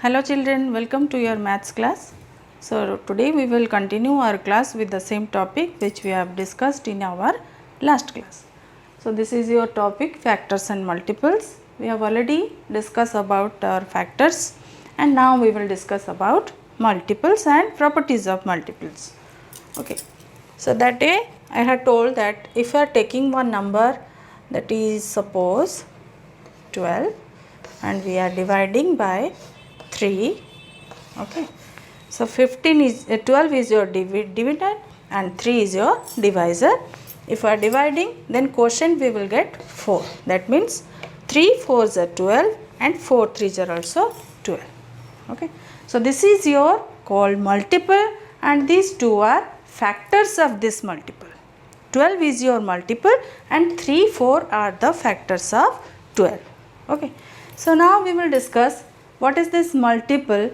Hello children, welcome to your maths class. So today we will continue our class with the same topic which we have discussed in our last class. So this is your topic, factors and multiples. We have already discussed about our factors and now we will discuss about multiples and properties of multiples. Okay. So that day I had told that if you are taking one number, that is suppose 12, and we are dividing by 3. Okay. So 12 is your dividend and 3 is your divisor. If we are dividing, then quotient we will get 4. That means 3 4s are 12 and 4 3s are also 12. Okay. So this is your called multiple and these two are factors of this multiple. 12 is your multiple and 3 4 are the factors of 12. Okay. So now we will discuss what is this multiple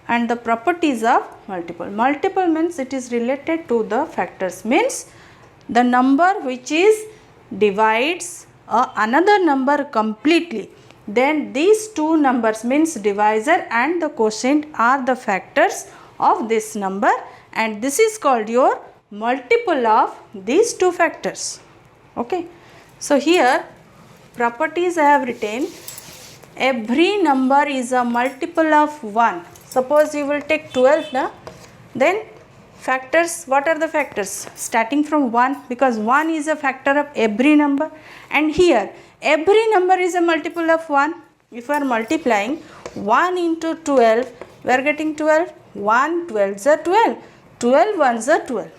and the properties of multiple. Multiple means it is related to the factors, means the number which is divides another number completely. Then these two numbers means divisor and the quotient are the factors of this number, and this is called your multiple of these two factors. Okay. So here properties I have written, every number is a multiple of 1. Suppose you will take 12 now, then factors, what are the factors? Starting from 1, because 1 is a factor of every number, and here every number is a multiple of 1. If we are multiplying 1 into 12, we are getting 12. 1 12s are 12, 12 1s are 12.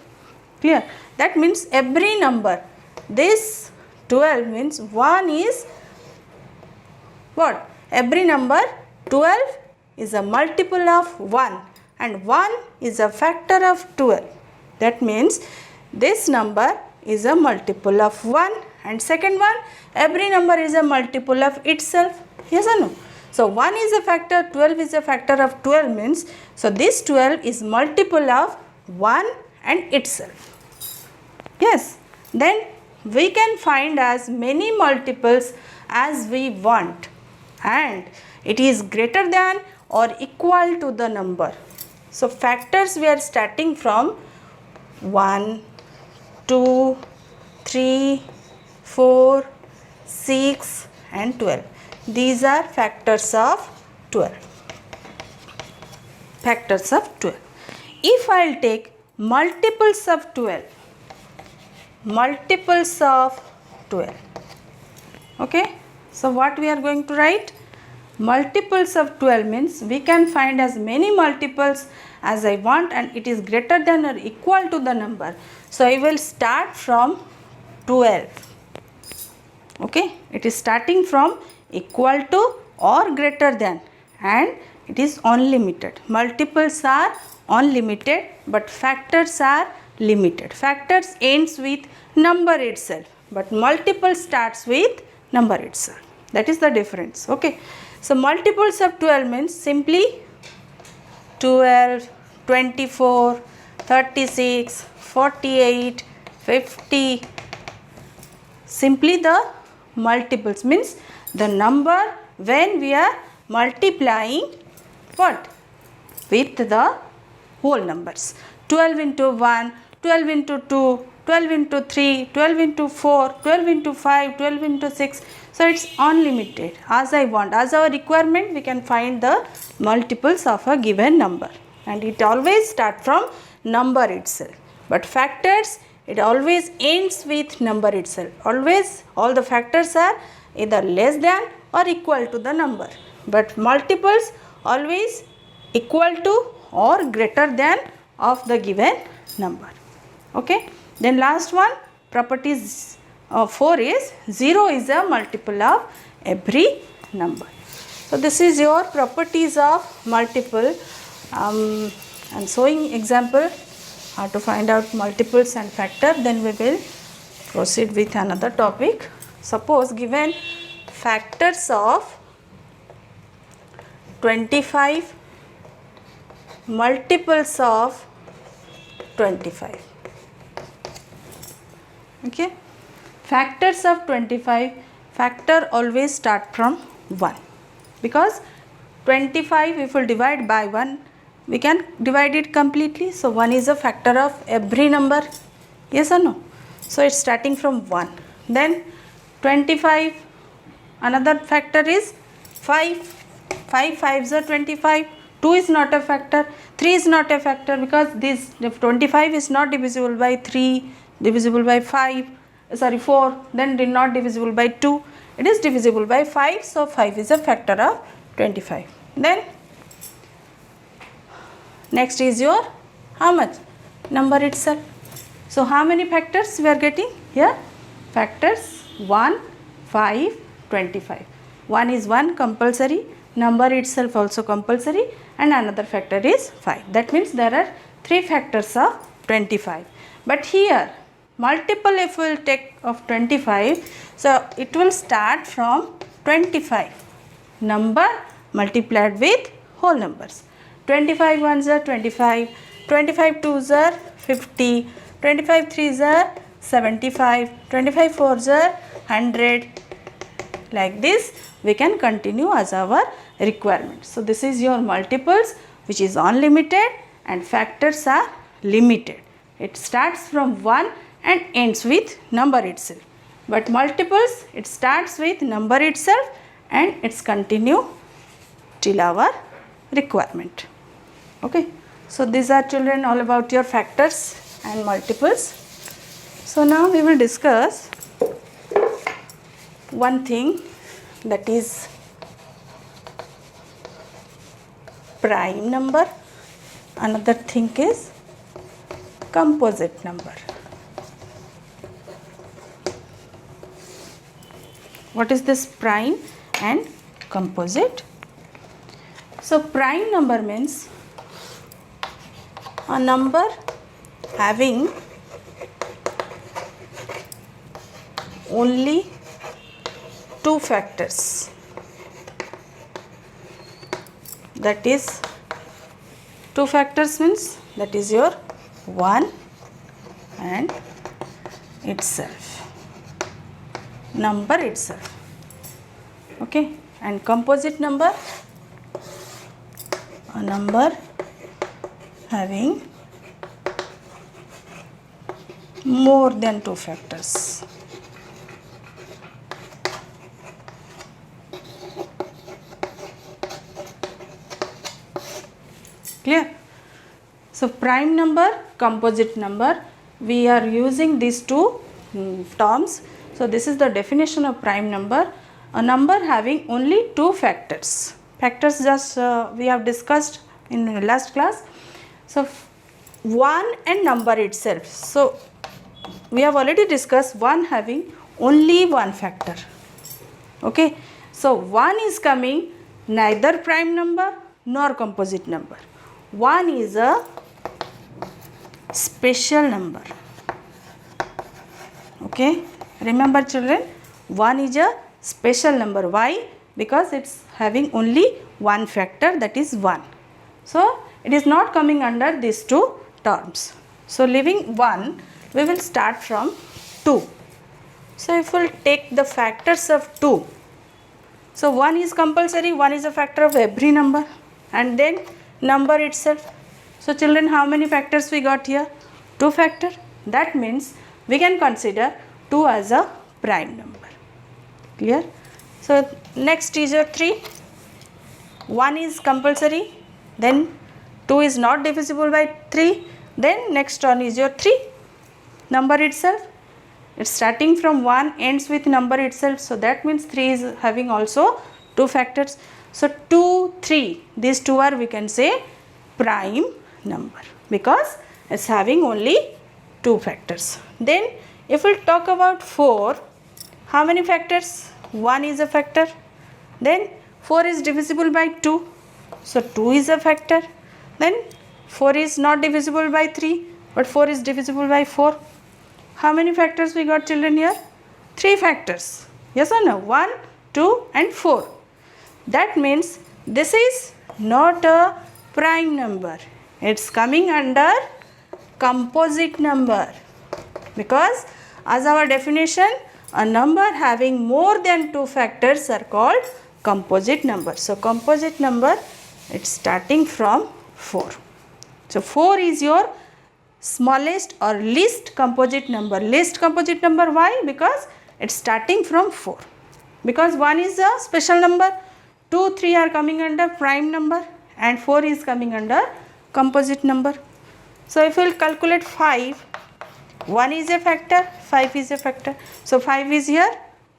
Clear? That means every number, this 12 means 1 is what? Every number 12 is a multiple of 1 and 1 is a factor of 12. That means this number is a multiple of 1, and second one, every number is a multiple of itself. Yes or no? So 1 is a factor, 12 is a factor of 12 means, so this 12 is multiple of 1 and itself. Yes. Then we can find as many multiples as we want, and it is greater than or equal to the number. So factors we are starting from 1, 2, 3, 4, 6 and 12. These are factors of 12. Factors of 12. If I will take multiples of 12, multiples of 12. Okay. So what we are going to write? Multiples of 12 means we can find as many multiples as I want and it is greater than or equal to the number. So I will start from 12. Okay. It is starting from equal to or greater than, and it is unlimited. Multiples are unlimited but factors are limited. Factors ends with number itself, but multiple starts with number itself. That is the difference. Okay. So multiples of 12 means simply 12, 24, 36, 48, 50. Simply the multiples means the number when we are multiplying what? With the whole numbers. 12 into 1, 12 into 2, 12 into 3, 12 into 4, 12 into 5, 12 into 6. So it's unlimited. As I want, as our requirement, we can find the multiples of a given number. And it always start from number itself. But factors, it always ends with number itself. Always all the factors are either less than or equal to the number. But multiples always equal to or greater than of the given number. Okay. Then last one, properties 4 is 0 is a multiple of every number. So this is your properties of multiple. I am showing example how to find out multiples and factor. Then we will proceed with another topic. Suppose given factors of 25, multiples of 25. Okay. Factors of 25, factor always start from 1 because 25 if we divide by 1, we can divide it completely. So 1 is a factor of every number, yes or no? So it's starting from 1. Then 25, another factor is 5. 5 5s are 25. 2 is not a factor, 3 is not a factor, because this 25 is not divisible by 3, divisible by 4, then not divisible by 2, it is divisible by 5, so 5 is a factor of 25. Then next is your how much? Number itself. So how many factors we are getting here? Factors 1, 5, 25. 1 is 1 compulsory, number itself also compulsory, and another factor is 5. That means there are 3 factors of 25. But here multiple if we will take of 25, so it will start from 25 number multiplied with whole numbers. 25 ones are 25, 25 twos are 50, 25 threes are 75, 25 fours are 100. Like this we can continue as our requirement. So this is your multiples, which is unlimited, and factors are limited. It starts from 1 and ends with number itself. But multiples, it starts with number itself and it's continue till our requirement. Okay. So these are, children, all about your factors and multiples. So now we will discuss one thing, that is prime number. Another thing is composite number. What is this prime and composite? So prime number means a number having only 2 factors. That is 2 factors means that is your 1 and itself, number itself. Okay. And composite number, a number having more than 2 factors. Clear? So prime number, composite number, we are using these two terms. So this is the definition of prime number, a number having only 2 factors. Factors just we have discussed in the last class. So 1 and number itself. So we have already discussed 1 having only 1 factor. Okay. So 1 is coming neither prime number nor composite number. 1 is a special number. Okay. Remember, children, 1 is a special number. Why? Because it's having only 1 factor, that is 1. So it is not coming under these 2 terms. So leaving 1, we will start from 2. So if we will take the factors of 2, so 1 is compulsory, 1 is a factor of every number, and then number itself. So children, how many factors we got here? 2 factor. That means we can consider 2 as a prime number. Clear? So next is your 3. 1 is compulsory, then 2 is not divisible by 3, then next one is your 3, number itself. It's starting from 1, ends with number itself, so that means 3 is having also 2 factors. So 2, 3, these 2 are, we can say, prime number because it's having only 2 factors. Then if we talk about 4, how many factors? 1 is a factor, then 4 is divisible by 2, so 2 is a factor, then 4 is not divisible by 3, but 4 is divisible by 4. How many factors we got, children, here? 3 factors. Yes or no? 1, 2 and 4. That means this is not a prime number. It's coming under composite number, because as our definition, a number having more than 2 factors are called composite number. So composite number, it's starting from 4. So 4 is your smallest or least composite number. Least composite number, why? Because it's starting from 4. Because 1 is a special number, 2, 3 are coming under prime number, and 4 is coming under composite number. So if we will calculate 5, 1 is a factor, 5 is a factor. So 5 is here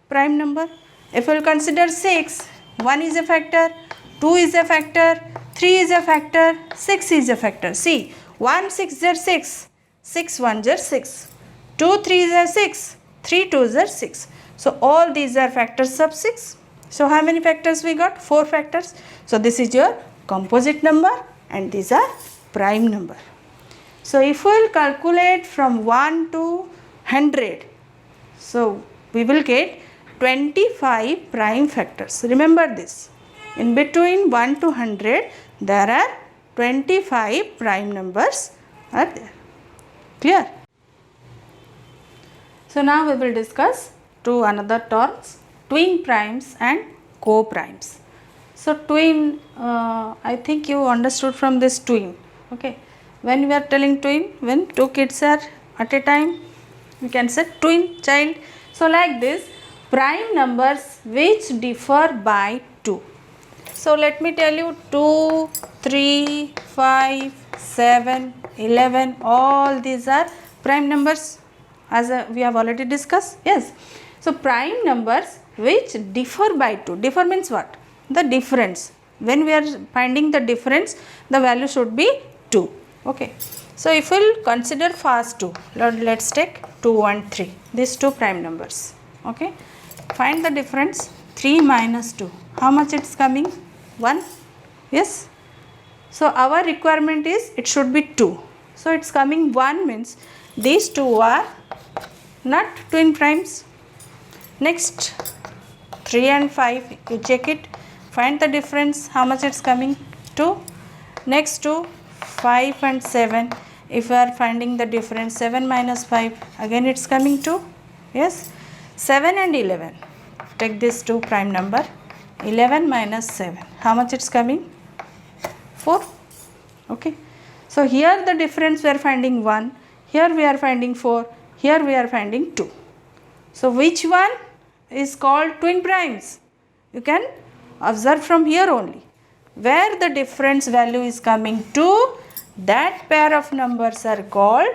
prime number. If we will consider 6, 1 is a factor, 2 is a factor, 3 is a factor, 6 is a factor. See, 1 6 is 6, 6 1 is 6, 2 3 is 6, 3 2 is 6. So all these are factors of 6. So how many factors we got? 4 factors. So this is your composite number and these are prime number. So if we will calculate from 1 to 100, so we will get 25 prime factors. Remember this. In between 1 to 100, there are 25 prime numbers are there. Clear? So now we will discuss two another terms, twin primes and co-primes. So twin, I think you understood from this twin. Okay. When we are telling twin, when two kids are at a time, we can say twin child. So like this, prime numbers which differ by 2. So let me tell you 2, 3, 5, 7, 11, all these are prime numbers as we have already discussed. Yes. So prime numbers which differ by 2. Differ means what? The difference. When we are finding the difference, the value should be 2. Okay. So if we will consider first 2, let's take 2 and 3. These two prime numbers. Okay. Find the difference. 3 minus 2. How much it's coming? 1. Yes. So our requirement is it should be 2. So it's coming 1 means these two are not twin primes. Next 3 and 5, you check it. Find the difference. How much it's coming? 2. Next 2, 5 and 7. If we are finding the difference, 7 minus 5, again it's coming 2. Yes. 7 and 11. Take this two prime number. 11 minus 7. How much it's coming? 4. Okay. So here the difference we are finding 1. Here we are finding 4. Here we are finding 2. So which one is called twin primes? You can observe from here only. Where the difference value is coming to, that pair of numbers are called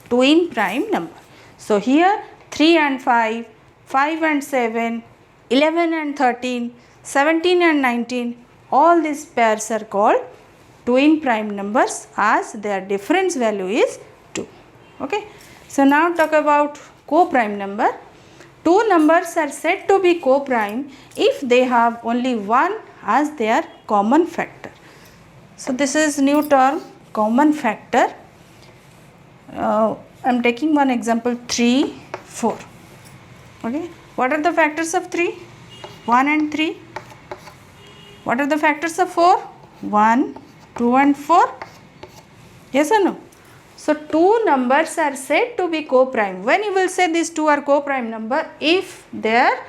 twin prime number. So here 3 and 5, 5 and 7, 11 and 13, 17 and 19, all these pairs are called twin prime numbers as their difference value is 2. Okay. So now talk about co-prime number. Two numbers are said to be co-prime if they have only one as their common factor. So this is new term, common factor. I am taking one example, 3, 4. Okay. What are the factors of 3? 1 and 3. What are the factors of 4? 1, 2 and 4. Yes or no? So two numbers are said to be co-prime. When you will say these two are co-prime number, if their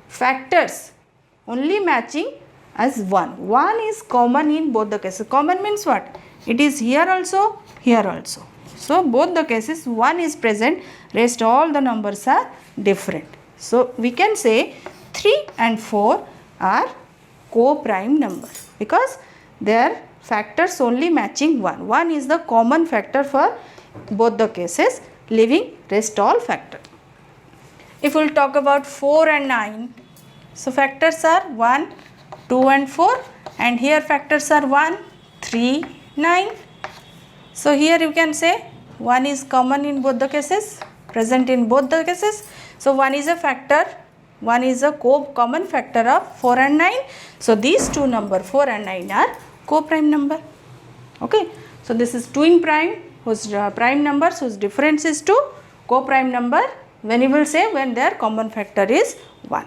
factors only matching as 1. 1 is common in both the cases. Common means what? It is here also, here also. So both the cases 1 is present, rest all the numbers are different. So we can say 3 and 4 are co-prime number because their factors only matching 1. 1 is the common factor for both the cases, leaving rest all factor. If we will talk about 4 and 9, so factors are 1, 2 and 4, and here factors are 1, 3, 9. So here you can say 1 is common in both the cases, present in both the cases. So 1 is a factor, 1 is a common factor of 4 and 9. So these two number 4 and 9 are co-prime number. Okay. So this is twin prime whose prime numbers whose difference is 2, co-prime number when you will say when their common factor is 1.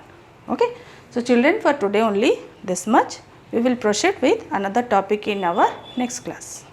Okay. So children, for today only this much. We will proceed with another topic in our next class.